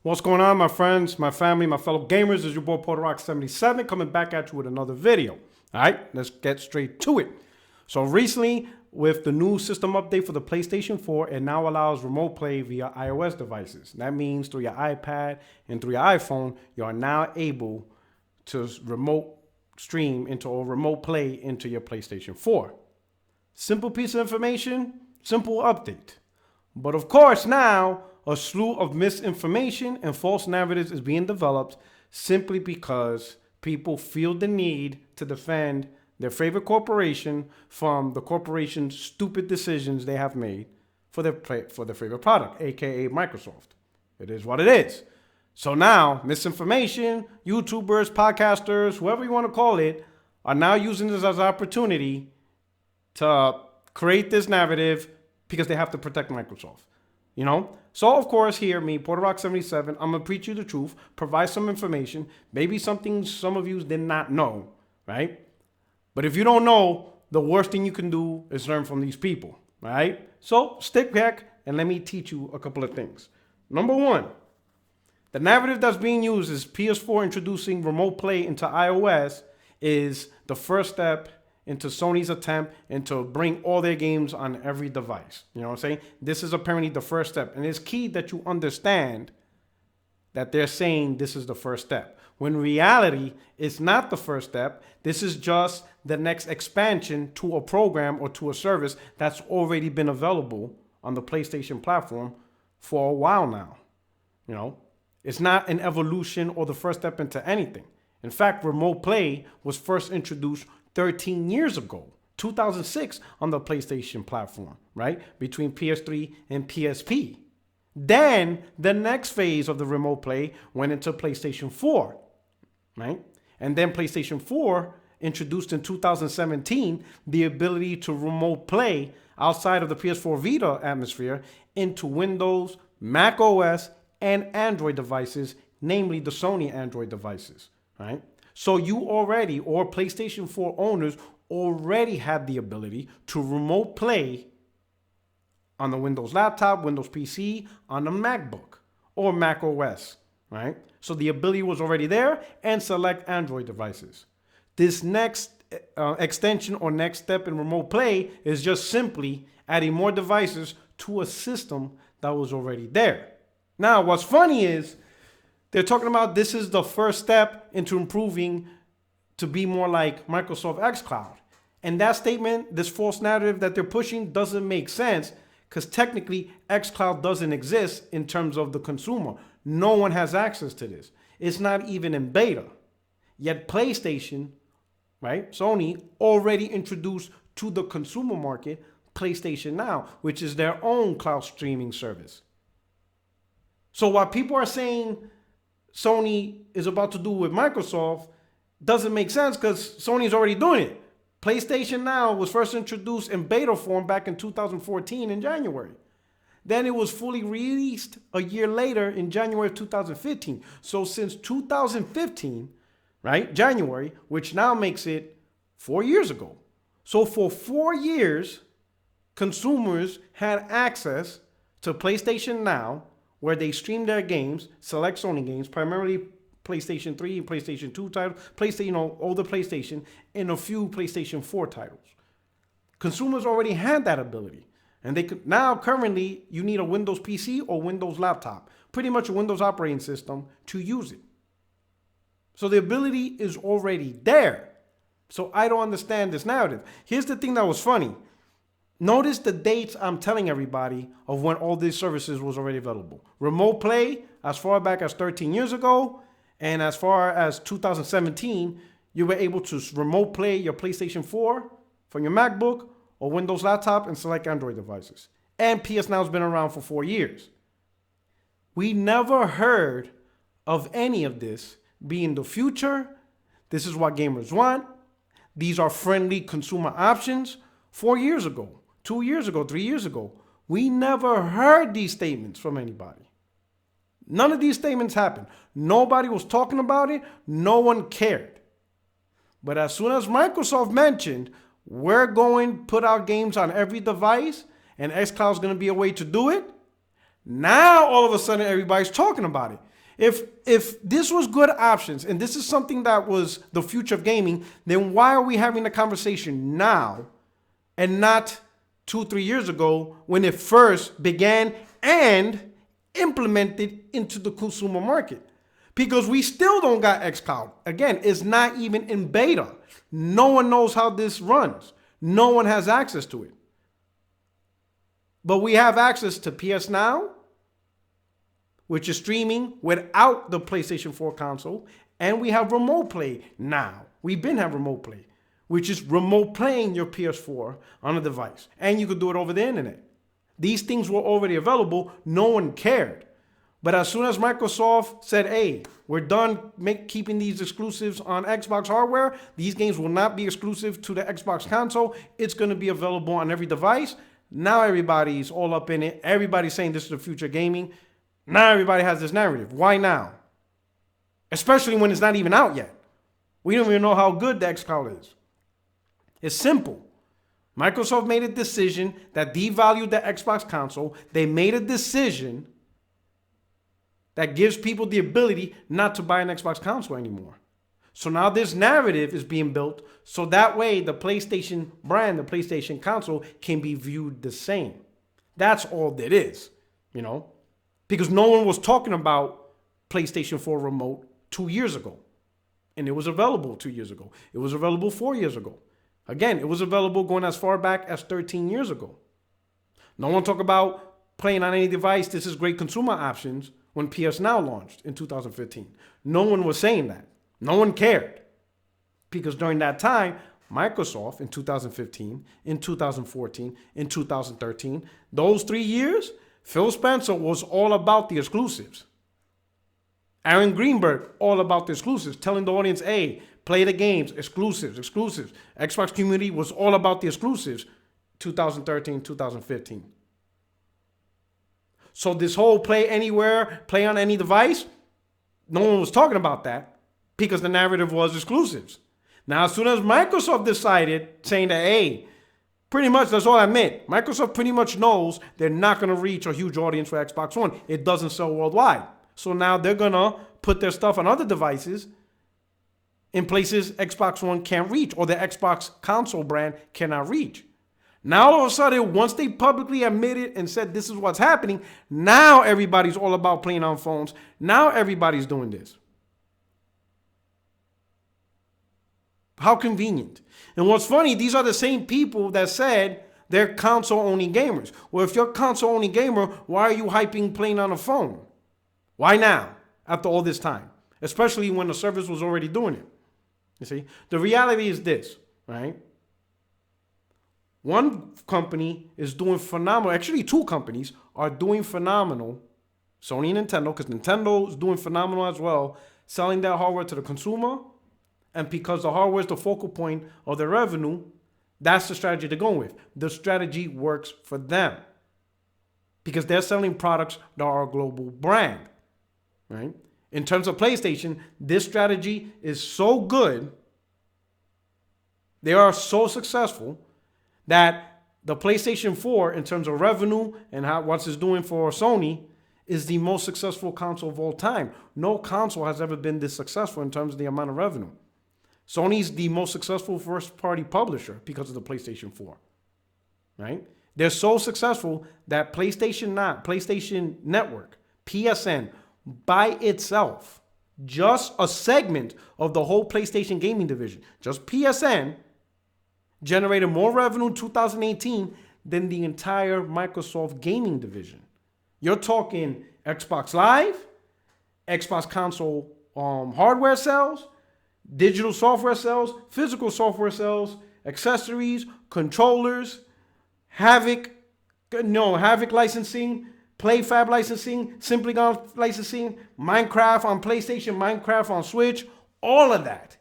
What's going on, my friends, my family, my fellow gamers? It's your boy PorterRock77 coming back at you with another video. All right, let's get straight to it. So recently, with the new system update for the PlayStation 4, it now allows remote play via iOS devices. That means through your iPad and through your iPhone, you are now able to remote stream into or remote play into your PlayStation 4. Simple piece of information, simple update. But of course now, a slew of misinformation and false narratives is being developed simply because people feel the need to defend their favorite corporation from the corporation's stupid decisions they have made for their favorite product, aka Microsoft. It is what it is. So now, misinformation, YouTubers, podcasters, whoever you want to call it, are now using this as an opportunity to create this narrative because they have to protect Microsoft. You know? So, of course, here, me, PorterRock77, I'm going to preach you the truth, provide some information, maybe something some of you did not know, right? But if you don't know, the worst thing you can do is learn from these people, right? So, stick back and let me teach you a couple of things. Number one, the narrative that's being used is PS4 introducing remote play into iOS is the first step into Sony's attempt and to bring all their games on every device. You know what I'm saying? This is apparently the first step. And it's key that you understand that they're saying this is the first step. When in reality, it's not the first step. This is just the next expansion to a program or to a service that's already been available on the PlayStation platform for a while now. You know, it's not an evolution or the first step into anything. In fact, remote play was first introduced 13 years ago, 2006, on the PlayStation platform, right? Between PS3 and PSP. Then the next phase of the remote play went into PlayStation 4, right? And then PlayStation 4 introduced in 2017 the ability to remote play outside of the PS4 Vita atmosphere into Windows, Mac OS, and Android devices, namely the Sony Android devices, right? So you already, or PlayStation 4 owners, already had the ability to remote play on the Windows laptop, Windows PC, on the MacBook, or Mac OS, right? So the ability was already there, and select Android devices. This next extension or next step in remote play is just simply adding more devices to a system that was already there. Now, what's funny is, they're talking about this is the first step into improving to be more like Microsoft xCloud. And that statement, this false narrative that they're pushing doesn't make sense because technically xCloud doesn't exist in terms of the consumer. No one has access to this. It's not even in beta. Yet PlayStation, right, Sony, already introduced to the consumer market PlayStation Now, which is their own cloud streaming service. So while people are saying Sony is about to do with Microsoft, doesn't make sense because Sony's already doing it. PlayStation Now was first introduced in beta form back in 2014 in January. Then it was fully released a year later in January of 2015. So since 2015, right, January, which now makes it 4 years ago. So for 4 years, consumers had access to PlayStation Now, where they stream their games, select Sony games, primarily PlayStation 3 and PlayStation 2 titles, older PlayStation, and a few PlayStation 4 titles. Consumers already had that ability. And they could now currently you need a Windows PC or Windows laptop, pretty much a Windows operating system to use it. So the ability is already there. So I don't understand this narrative. Here's the thing that was funny. Notice the dates I'm telling everybody of when all these services was already available. Remote play as far back as 13 years ago, and as far as 2017, you were able to remote play your PlayStation 4 from your MacBook or Windows laptop and select Android devices. And PS Now's been around for 4 years. We never heard of any of this being the future. This is what gamers want. These are friendly consumer options. 4 years ago, 2 years ago, 3 years ago, we never heard these statements from anybody. None of these statements happened. Nobody was talking about it. No one cared. But as soon as Microsoft mentioned, we're going to put our games on every device and xCloud is going to be a way to do it, now all of a sudden everybody's talking about it. If this was good options and this is something that was the future of gaming, then why are we having the conversation now and not 2-3 years ago when it first began and implemented into the consumer market? Because we still don't got xCloud. Again, it's not even in beta. No one knows how this runs. No one has access to it. But we have access to PS Now, which is streaming without the PlayStation 4 console, and we have Remote Play now. We've been having Remote Play, which is remote playing your PS4 on a device, and you could do it over the internet. These things were already available. No one cared. But as soon as Microsoft said, hey, we're done keeping these exclusives on Xbox hardware, these games will not be exclusive to the Xbox console, it's going to be available on every device. Now everybody's all up in it. Everybody's saying this is the future of gaming. Now everybody has this narrative. Why now? Especially when it's not even out yet. We don't even know how good the xCloud is. It's simple. Microsoft made a decision that devalued the Xbox console. They made a decision that gives people the ability not to buy an Xbox console anymore. So now this narrative is being built so that way the PlayStation brand, the PlayStation console can be viewed the same. That's all that is, you know, because no one was talking about PlayStation 4 remote 2 years ago. And it was available 2 years ago. It was available 4 years ago. Again, it was available going as far back as 13 years ago. No one talked about playing on any device. This is great consumer options when PS Now launched in 2015. No one was saying that. No one cared. Because during that time, Microsoft in 2015, in 2014, in 2013, those 3 years, Phil Spencer was all about the exclusives. Aaron Greenberg, all about the exclusives, telling the audience, hey, play the games, exclusives, exclusives. Xbox community was all about the exclusives, 2013, 2015. So this whole play anywhere, play on any device, no one was talking about that because the narrative was exclusives. Now, as soon as Microsoft decided, saying that, hey, pretty much that's all I meant. Microsoft pretty much knows they're not going to reach a huge audience for Xbox One. It doesn't sell worldwide. So now they're going to put their stuff on other devices in places Xbox One can't reach or the Xbox console brand cannot reach. Now, all of a sudden, once they publicly admitted and said this is what's happening, now everybody's all about playing on phones. Now everybody's doing this. How convenient. And what's funny, these are the same people that said they're console-only gamers. Well, if you're a console-only gamer, why are you hyping playing on a phone? Why now, after all this time? Especially when the service was already doing it. You see? The reality is this, right? One company is doing phenomenal. Actually, two companies are doing phenomenal. Sony and Nintendo, because Nintendo is doing phenomenal as well, selling their hardware to the consumer. And because the hardware is the focal point of their revenue, that's the strategy they're going with. The strategy works for them because they're selling products that are a global brand, right? In terms of PlayStation, this strategy is so good, they are so successful that the PlayStation 4, in terms of revenue and what it's doing for Sony, is the most successful console of all time. No console has ever been this successful in terms of the amount of revenue. Sony's the most successful first-party publisher because of the PlayStation 4, right? They're so successful that PlayStation Network, PSN, by itself, just a segment of the whole PlayStation gaming division, just PSN, generated more revenue in 2018 than the entire Microsoft gaming division. You're talking Xbox Live, Xbox console hardware sales, digital software sales, physical software sales, accessories, controllers, Havoc licensing, PlayFab licensing, Simply Gone licensing, Minecraft on PlayStation, Minecraft on Switch, all of that.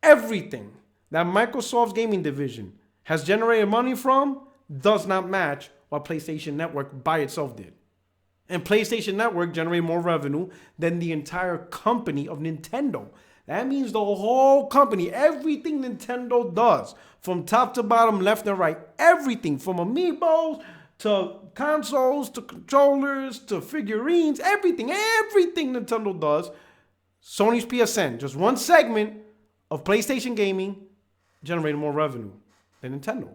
Everything that Microsoft's gaming division has generated money from does not match what PlayStation Network by itself did. And PlayStation Network generated more revenue than the entire company of Nintendo. That means the whole company, everything Nintendo does, from top to bottom, left and right, everything from amiibos to consoles, to controllers, to figurines, everything Nintendo does, Sony's PSN, just one segment of PlayStation gaming, generated more revenue than Nintendo.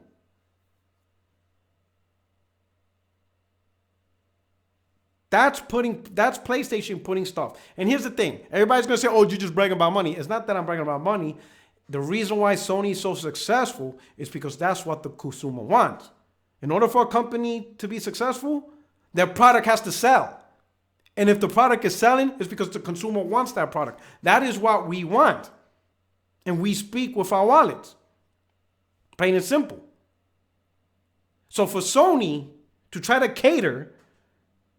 That's PlayStation putting stuff. And here's the thing. Everybody's going to say, oh, you're just bragging about money. It's not that I'm bragging about money. The reason why Sony is so successful is because that's what the consumer wants. In order for a company to be successful, their product has to sell. And if the product is selling, it's because the consumer wants that product. That is what we want. And we speak with our wallets. Plain and simple. So for Sony to try to cater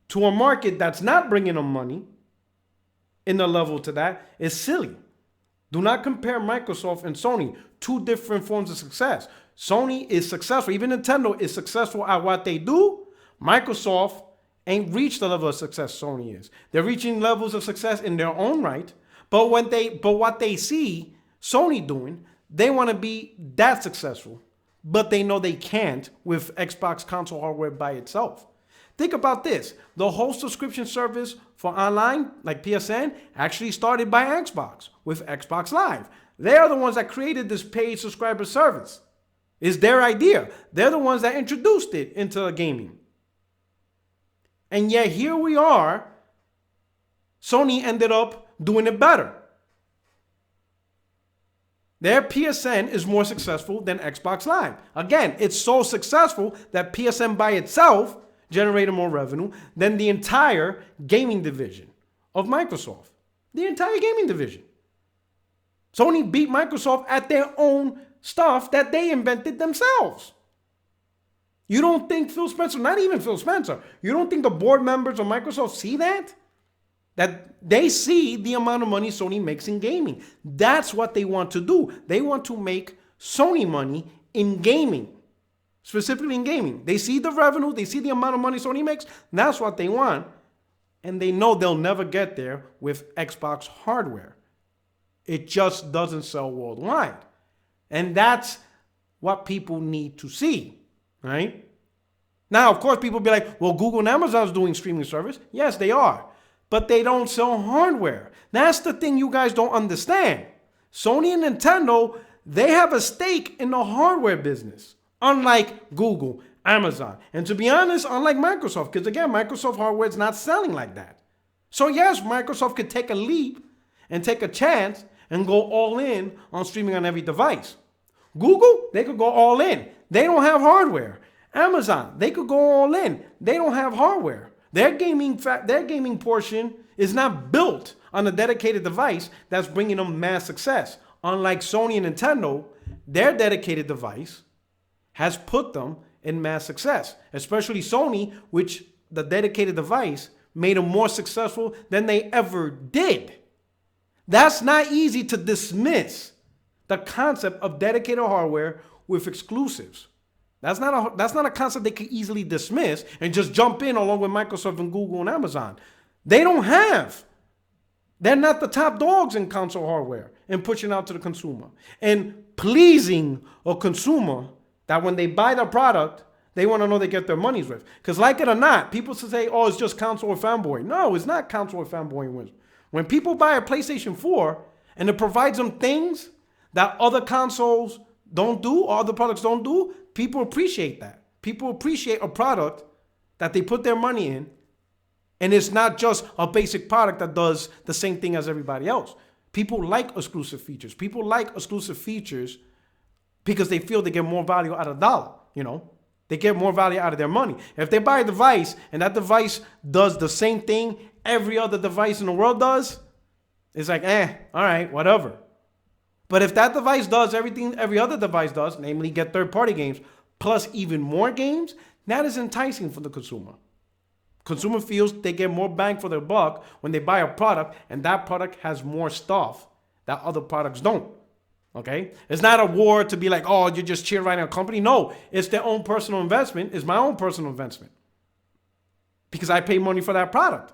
to a market that's not bringing them money in the level to that is silly. Do not compare Microsoft and Sony. Two different forms of success. Sony is successful. Even Nintendo is successful at what they do. Microsoft ain't reached the level of success Sony is. They're reaching levels of success in their own right. But what they see Sony doing, they want to be that successful. But they know they can't with Xbox console hardware by itself. Think about this. The whole subscription service for online, like PSN, actually started by Xbox with Xbox Live. They are the ones that created this paid subscriber service. It's their idea. They're the ones that introduced it into gaming. And yet here we are. Sony ended up doing it better. Their PSN is more successful than Xbox Live. Again, it's so successful that PSN by itself generated more revenue than the entire gaming division of Microsoft. The entire gaming division. Sony beat Microsoft at their own stuff that they invented themselves. You don't think Phil Spencer, not even Phil Spencer, you don't think the board members of Microsoft see that? That they see the amount of money Sony makes in gaming. That's what they want to do. They want to make Sony money in gaming. Specifically in gaming. They see the revenue, they see the amount of money Sony makes. That's what they want. And they know they'll never get there with Xbox hardware. It just doesn't sell worldwide. And that's what people need to see, right? Now, of course, people be like, well, Google and Amazon's doing streaming service. Yes, they are. But they don't sell hardware. That's the thing you guys don't understand. Sony and Nintendo, they have a stake in the hardware business. Unlike Google, Amazon. And to be honest, unlike Microsoft. Because again, Microsoft hardware is not selling like that. So yes, Microsoft could take a leap and take a chance and go all in on streaming on every device. Google, they could go all in. They don't have hardware. Amazon, they could go all in. They don't have hardware. Their gaming portion is not built on a dedicated device that's bringing them mass success. Unlike Sony and Nintendo, their dedicated device has put them in mass success. Especially Sony, which the dedicated device made them more successful than they ever did. That's not easy to dismiss, the concept of dedicated hardware with exclusives. That's not a concept they can easily dismiss and just jump in along with Microsoft and Google and Amazon. They're not the top dogs in console hardware and pushing out to the consumer. And pleasing a consumer that when they buy the product, they want to know they get their money's worth. Because like it or not, people say, oh, it's just console or fanboy. No, it's not console or fanboy. When people buy a PlayStation 4 and it provides them things that other consoles don't do or other products don't do, people appreciate that. People appreciate a product that they put their money in, and it's not just a basic product that does the same thing as everybody else. People like exclusive features. People like exclusive features because they feel they get more value out of the dollar, you know? They get more value out of their money. If they buy a device and that device does the same thing every other device in the world does, it's like, all right, whatever. But if that device does everything every other device does, namely get third-party games, plus even more games, that is enticing for the consumer. Consumer feels they get more bang for their buck when they buy a product, and that product has more stuff that other products don't. Okay? It's not a war to be like, oh, you're just cheer riding a company. No, it's their own personal investment. It's my own personal investment. Because I pay money for that product.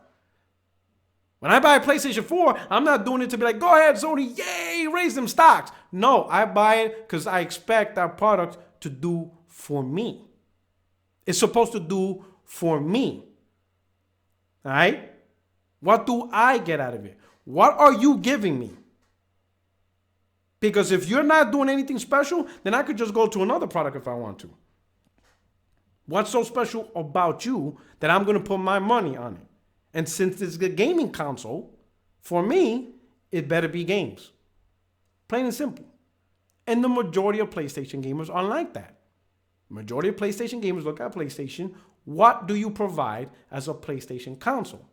When I buy a PlayStation 4, I'm not doing it to be like, go ahead, Sony, yay, raise them stocks. No, I buy it because I expect that product to do for me. is supposed to do for me. All right? What do I get out of it? What are you giving me? Because if you're not doing anything special, then I could just go to another product if I want to. What's so special about you that I'm going to put my money on it? And since it's a gaming console, for me, it better be games. Plain and simple. And the majority of PlayStation gamers are like that. Majority of PlayStation gamers look at PlayStation. What do you provide as a PlayStation console?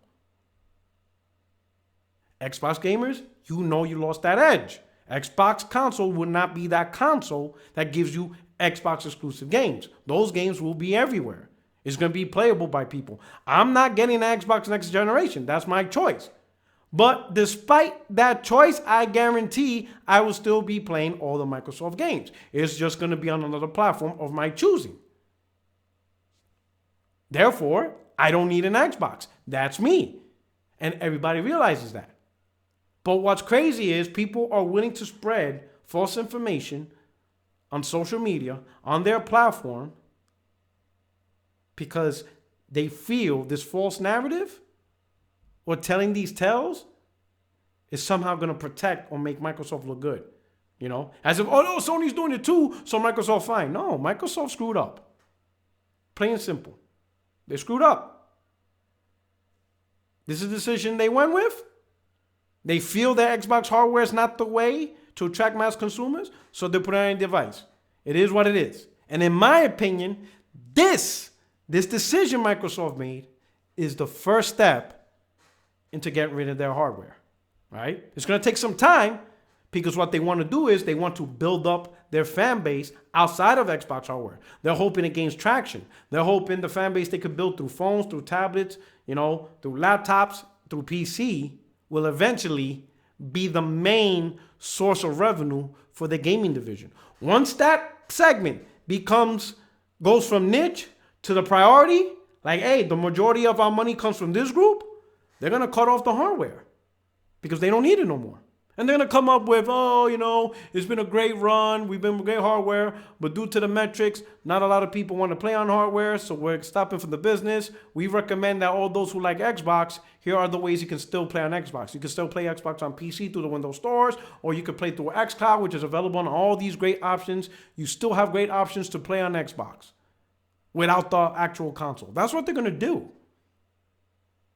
Xbox gamers, you know you lost that edge. Xbox console will not be that console that gives you Xbox exclusive games. Those games will be everywhere. It's going to be playable by people. I'm not getting an Xbox next generation. That's my choice. But despite that choice, I guarantee I will still be playing all the Microsoft games. It's just going to be on another platform of my choosing. Therefore, I don't need an Xbox. That's me. And everybody realizes that. But what's crazy is people are willing to spread false information on social media, on their platform, because they feel this false narrative or telling these tales is somehow going to protect or make Microsoft look good. You know, as if, oh no, Sony's doing it too, so Microsoft fine. No, Microsoft screwed up. Plain and simple. They screwed up. This is the decision they went with. They feel that Xbox hardware is not the way to attract mass consumers, so they put it on a device. It is what it is. And in my opinion, this decision Microsoft made is the first step into getting rid of their hardware. Right? It's going to take some time because what they want to do is they want to build up their fan base outside of Xbox hardware. They're hoping it gains traction. They're hoping the fan base they could build through phones, through tablets, through laptops, through PC will eventually be the main source of revenue for the gaming division. Once that segment goes from niche to the priority, like, hey, the majority of our money comes from this group, they're going to cut off the hardware because they don't need it no more. And they're going to come up with, it's been a great run. We've been great hardware, but due to the metrics, not a lot of people want to play on hardware, so we're stopping from the business. We recommend that all those who like Xbox, here are the ways you can still play on Xbox. You can still play Xbox on PC through the Windows stores, or you can play through xCloud, which is available on all these great options. You still have great options to play on Xbox without the actual console. That's what they're going to do.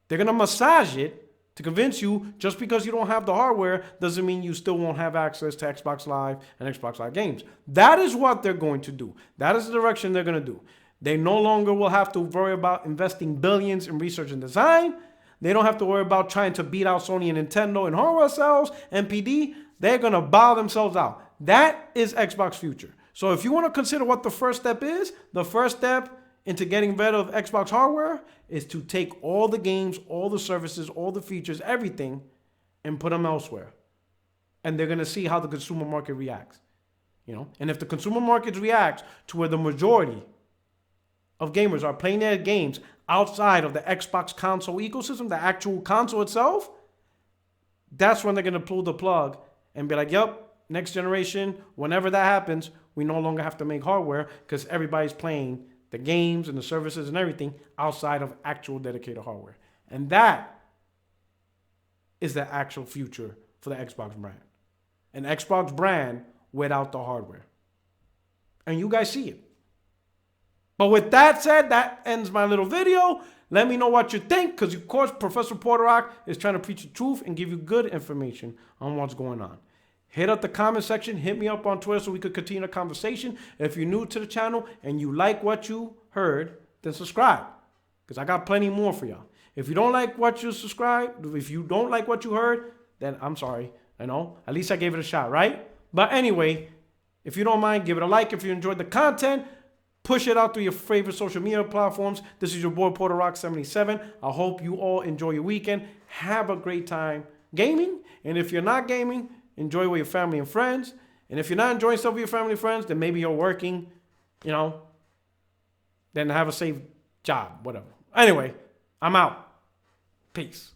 They're going to massage it to convince you just because you don't have the hardware doesn't mean you still won't have access to Xbox Live and Xbox Live games. That is what they're going to do. That is the direction they're going to do. They no longer will have to worry about investing billions in research and design. They don't have to worry about trying to beat out Sony and Nintendo in hardware sales, NPD. They're going to bow themselves out. That is Xbox future. So if you want to consider what the first step is, the first step into getting rid of Xbox hardware is to take all the games, all the services, all the features, everything, and put them elsewhere. And they're going to see how the consumer market reacts. And if the consumer market reacts to where the majority of gamers are playing their games outside of the Xbox console ecosystem, the actual console itself, that's when they're going to pull the plug and be like, yep, next generation, whenever that happens, we no longer have to make hardware because everybody's playing the games and the services and everything outside of actual dedicated hardware. And that is the actual future for the Xbox brand. An Xbox brand without the hardware. And you guys see it. But with that said, that ends my little video. Let me know what you think, because of course, Professor Porterock is trying to preach the truth and give you good information on what's going on. Hit up the comment section. Hit me up on Twitter so we could continue the conversation. If you're new to the channel and you like what you heard, then subscribe, because I got plenty more for y'all. If you don't like what you heard, then I'm sorry. At least I gave it a shot, right? But anyway, if you don't mind, give it a like. If you enjoyed the content, push it out through your favorite social media platforms. This is your boy Porterock77. I hope you all enjoy your weekend. Have a great time gaming. And if you're not gaming, enjoy with your family and friends. And if you're not enjoying stuff with your family and friends, then maybe you're working, then have a safe job, whatever. Anyway, I'm out. Peace.